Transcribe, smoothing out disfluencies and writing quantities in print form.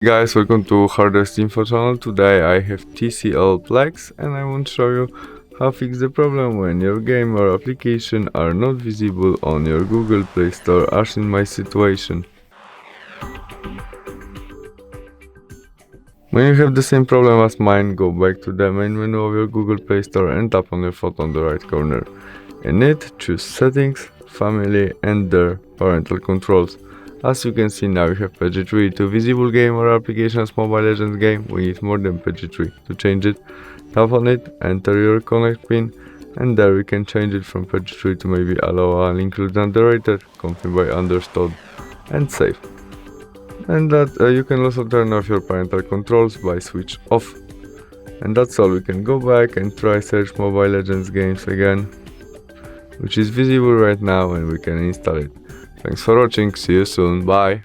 Guys, welcome to HardReset.Info channel. Today I have TCL Plex and I want to show you how to fix the problem when your game or application are not visible on your Google Play Store, as in my situation. When you have the same problem as mine, go back to the main menu of your Google Play Store and tap on your photo on the right corner. In it, choose Settings, Family and there Parental Controls. As you can see now you have page 3 to visible game or applications Mobile Legends game. We need more than page 3 to change it. Tap on it, enter your connect pin and there we can change it from page 3 to maybe allow and include underrated, confirm by understood and save. And that you can also turn off your parental controls by switch off. And that's all. We can go back and try search Mobile Legends games again, which is visible right now, and we can install it. Thanks for watching, see you soon, bye!